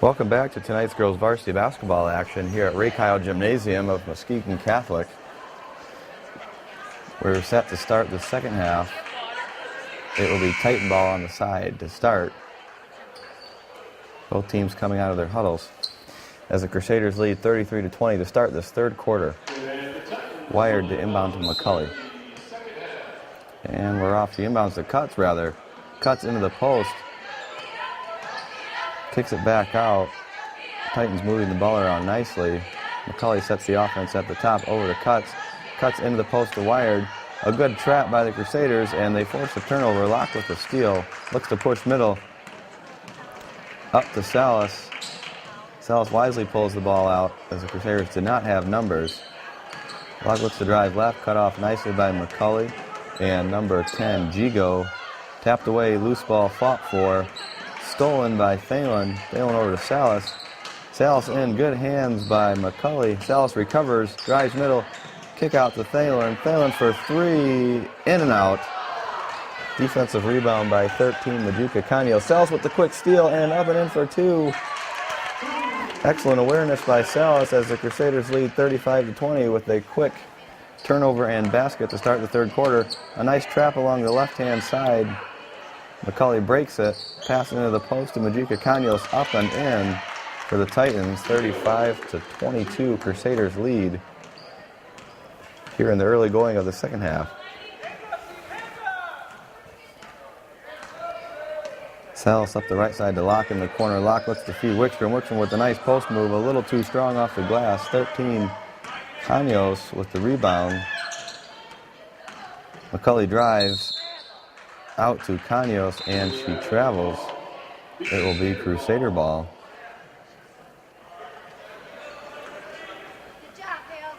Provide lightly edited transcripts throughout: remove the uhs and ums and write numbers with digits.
Welcome back to tonight's girls varsity basketball action here at Ray Kyle Gymnasium of Muskegon Catholic. We're set to start the second half. It will be Titan ball on the side to start. Both teams coming out of their huddles as the Crusaders lead 33-20 to start this third quarter. Wired to inbound to McCulley. And we're off the inbounds to Cuts, rather. Cuts into the post. Kicks it back out. Titans moving the ball around nicely. McCulley sets the offense at the top over to Cuts. Cuts into the post to Wired. A good trap by the Crusaders, and they force a turnover. Locke with the steal. Looks to push middle. Up to Salas. Salas wisely pulls the ball out as the Crusaders did not have numbers. Locke looks to drive left. Cut off nicely by McCulley. And number 10, Gigo. Tapped away. Loose ball fought for. Stolen by Thalen. Thalen over to Salas. Salas in. Good hands by McCulley. Salas recovers. Drives middle. Kick out to Thalen. Thalen for three. In and out. Defensive rebound by 13, Majuka Kanyo. Salas with the quick steal and up and in for two. Excellent awareness by Salas as the Crusaders lead 35-20 with a quick turnover and basket to start the third quarter. A nice trap along the left-hand side. McCulley breaks it, passing into the post to Majuka Kanyos, up and in for the Titans. 35-22, Crusaders lead here in the early going of the second half. Salas up the right side to Locke in the corner. Locke lets to feed Wickstrom. Wickstrom with a nice post move, a little too strong off the glass. 13, Kanyos with the rebound. McCulley drives out to Kanyos, and she travels. It will be Crusader ball. Good job, Hale.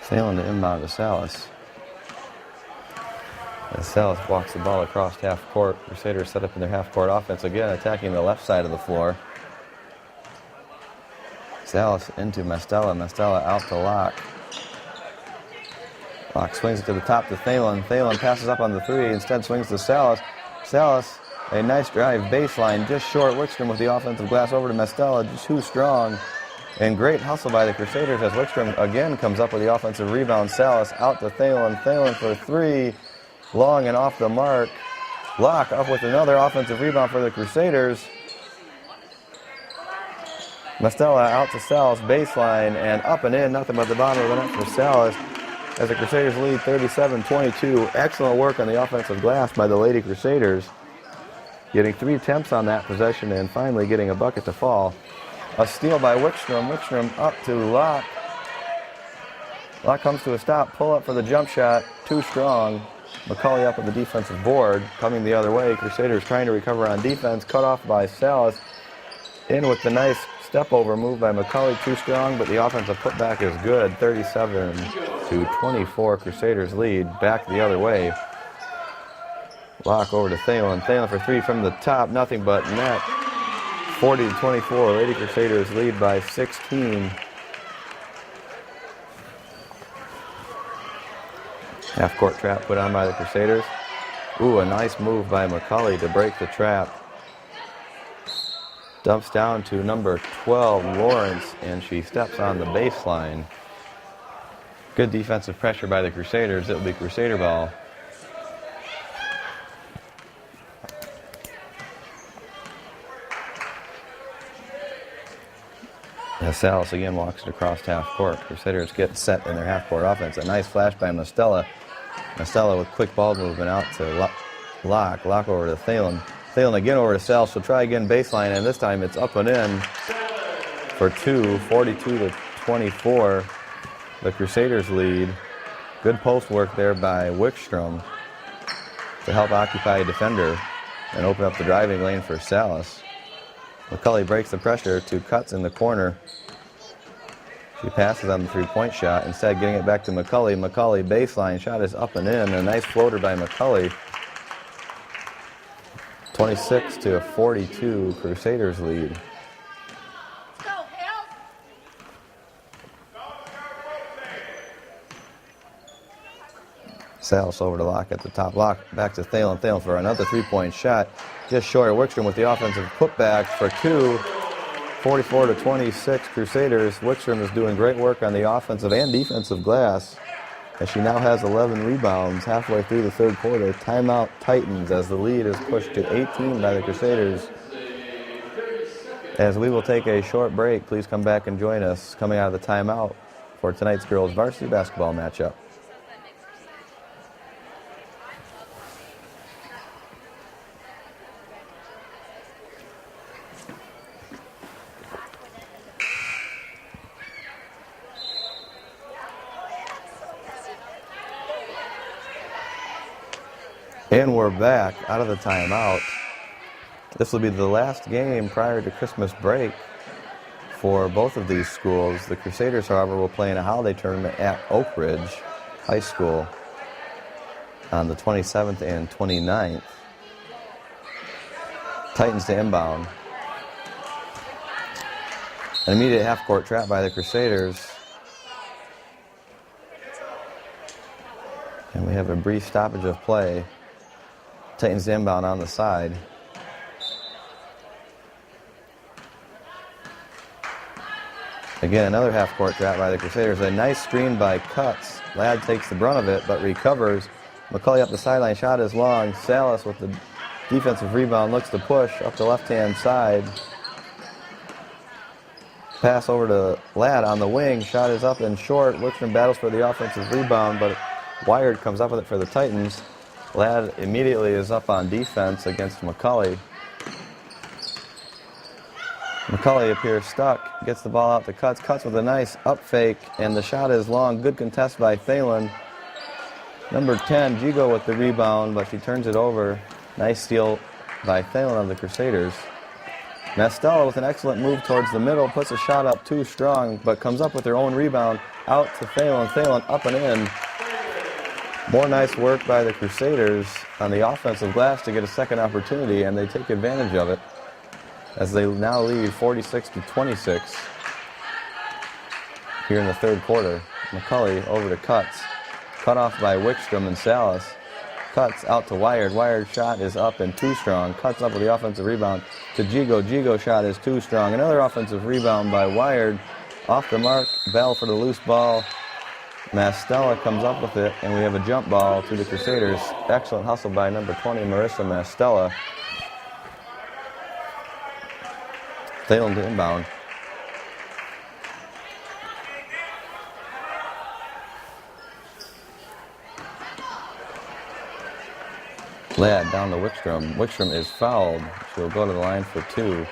Sailing to inbound to Salas. As Salas walks the ball across half court, Crusaders set up in their half court offense again, attacking the left side of the floor. Salas into Mestella. Mestella out to Locke. Locke swings it to the top to Thalen. Thalen passes up on the three, instead swings to Salas. Salas, a nice drive baseline, just short. Wickstrom with the offensive glass over to Mestella, just too strong. And great hustle by the Crusaders as Wickstrom again comes up with the offensive rebound. Salas out to Thalen. Thalen for three, long and off the mark. Locke up with another offensive rebound for the Crusaders. Mestella out to Salas, baseline, and up and in, nothing but the bottom of the net for Salas. As the Crusaders lead 37-22. Excellent work on the offensive glass by the Lady Crusaders. Getting three attempts on that possession and finally getting a bucket to fall. A steal by Wickstrom. Wickstrom up to Locke. Locke comes to a stop. Pull up for the jump shot. Too strong. McCulley up at the defensive board. Coming the other way. Crusaders trying to recover on defense. Cut off by Salas. In with the nice step over move by McCulley. Too strong, but the offensive putback is good. 37-24. Crusaders lead. Back the other way. Locke over to Thalen. Thalen for three from the top. Nothing but net. 40-24. Lady Crusaders lead by 16. Half-court trap put on by the Crusaders. Ooh, a nice move by McCulley to break the trap. Dumps down to number 12, Lawrence, and she steps on the baseline. Good defensive pressure by the Crusaders. It will be Crusader ball. As Salas again walks it across half court. Crusaders get set in their half court offense. A nice flash by Mestella. Mestella with quick ball movement out to Locke. Locke over to Thalen. Thalen again over to Salas. She'll try again baseline, and this time it's up and in for two. 42-24. The Crusaders lead. Good post work there by Wickstrom to help occupy a defender and open up the driving lane for Salas. McCulley breaks the pressure to Cuts in the corner. She passes on the three-point shot, instead getting it back to McCulley. McCulley baseline shot is up and in. A nice floater by McCulley. 26-42, Crusaders lead. Salas over to Locke at the top. Locke back to Thalen. Thalen for another three-point shot. Just short of Wickstrom with the offensive putback for two. 44-26 Crusaders. Wickstrom is doing great work on the offensive and defensive glass, as she now has 11 rebounds halfway through the third quarter. Timeout Titans as the lead is pushed to 18 by the Crusaders. As we will take a short break, please come back and join us coming out of the timeout for tonight's girls varsity basketball matchup. And we're back out of the timeout. This will be the last game prior to Christmas break for both of these schools. The Crusaders, however, will play in a holiday tournament at Oak Ridge High School on the 27th and 29th. Titans to inbound. An immediate half-court trap by the Crusaders. And we have a brief stoppage of play. Titans to inbound on the side. Again, another half-court trap by the Crusaders. A nice screen by Cutts. Ladd takes the brunt of it, but recovers. McCulley up the sideline. Shot is long. Salas with the defensive rebound looks to push up the left-hand side. Pass over to Ladd on the wing. Shot is up and short. Wickstrom battles for the offensive rebound, but Wired comes up with it for the Titans. Ladd immediately is up on defense against McCulley. McCulley appears stuck, gets the ball out to Cutts. Cutts with a nice up fake, and the shot is long. Good contest by Thalen. Number 10, Jigo with the rebound, but she turns it over. Nice steal by Thalen of the Crusaders. Mastella with an excellent move towards the middle, puts a shot up too strong, but comes up with her own rebound. Out to Thalen. Thalen up and in. More nice work by the Crusaders on the offensive glass to get a second opportunity, and they take advantage of it as they now lead 46-26 here in the third quarter. McCulley over to Cutts. Cut off by Wickstrom and Salas. Cutts out to Wired. Wired shot is up and too strong. Cutts up with the offensive rebound to Jigo. Jigo shot is too strong. Another offensive rebound by Wired. Off the mark. Bell for the loose ball. Mastella comes up with it, and we have a jump ball to the Crusaders. Excellent hustle by number 20, Marissa Mastella. Thalen to inbound. Ladd down to Wickstrom. Wickstrom is fouled. She'll go to the line for two.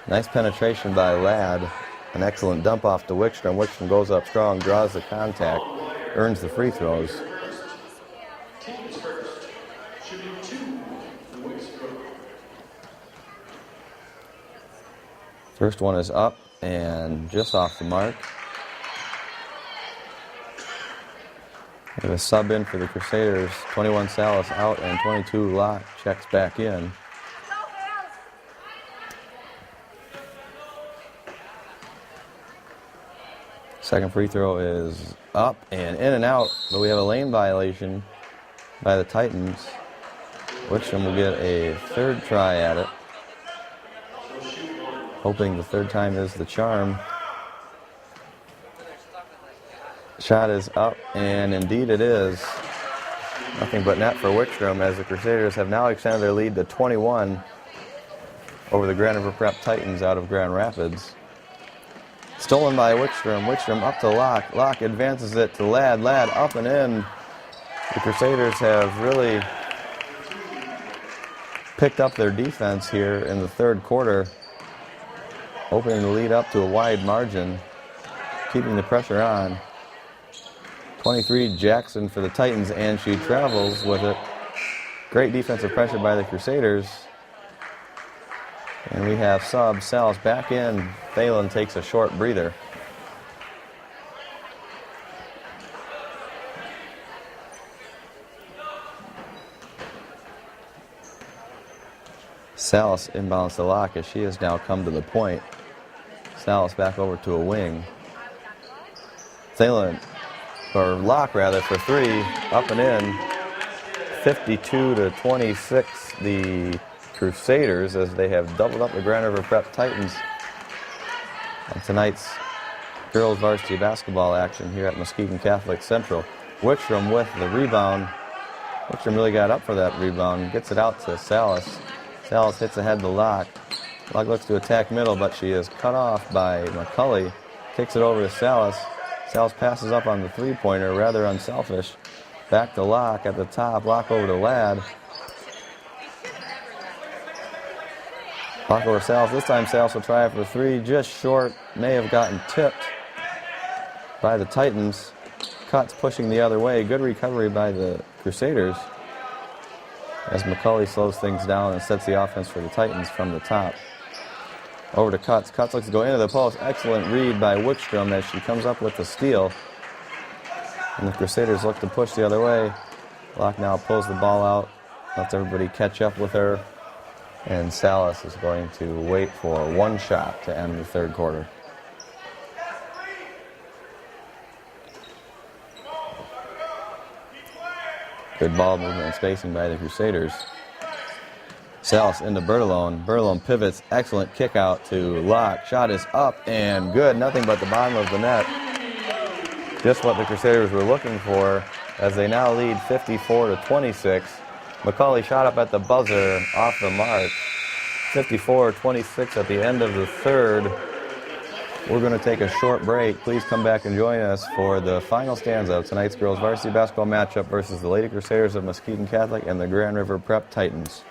Nice penetration by Ladd. An excellent dump off to Wickstrom. Wickstrom goes up strong, draws the contact, earns the free throws. First one is up and just off the mark. We have a sub in for the Crusaders. 21 Salas out and 22 Locke checks back in. Second free throw is up and in and out, but we have a lane violation by the Titans. Wickstrom will get a third try at it, hoping the third time is the charm. Shot is up, and indeed it is. Nothing but net for Wickstrom, as the Crusaders have now extended their lead to 21 over the Grand River Prep Titans out of Grand Rapids. Stolen by Wickstrom. Wickstrom up to Locke. Locke advances it to Ladd. Ladd up and in. The Crusaders have really picked up their defense here in the third quarter, opening the lead up to a wide margin, keeping the pressure on. 23 Jackson for the Titans, and she travels with it. Great defensive pressure by the Crusaders. And we have sub Salas back in. Thalen takes a short breather. Salas inbounds to Locke as she has now come to the point. Salas back over to a wing. Thalen or Locke rather, for three, up and in. 52-26, the Crusaders, as they have doubled up the Grand River Prep Titans on tonight's girls varsity basketball action here at Muskegon Catholic Central. Wickstrom with the rebound. Wickstrom really got up for that rebound, gets it out to Salas. Salas hits ahead to Locke. Locke looks to attack middle, but she is cut off by McCulley. Kicks it over to Salas. Salas passes up on the three-pointer, rather unselfish. Back to Locke at the top. Locke over to Ladd. Locke over Salas. This time Salas will try it for three. Just short. May have gotten tipped by the Titans. Cuts pushing the other way. Good recovery by the Crusaders as McCulley slows things down and sets the offense for the Titans from the top. Over to Cuts. Cuts looks to go into the post. Excellent read by Wickstrom as she comes up with the steal. And the Crusaders look to push the other way. Locke now pulls the ball out, lets everybody catch up with her. And Salas is going to wait for one shot to end the third quarter. Good ball movement and spacing by the Crusaders. Salas into Bertolone. Bertolone pivots. Excellent kick out to Locke. Shot is up and good. Nothing but the bottom of the net. Just what the Crusaders were looking for as they now lead 54-26. McCulley shot up at the buzzer off the mark. 54-26 at the end of the third. We're going to take a short break. Please come back and join us for the final stanza of tonight's girls varsity basketball matchup versus the Lady Crusaders of Muskegon Catholic and the Grand River Prep Titans.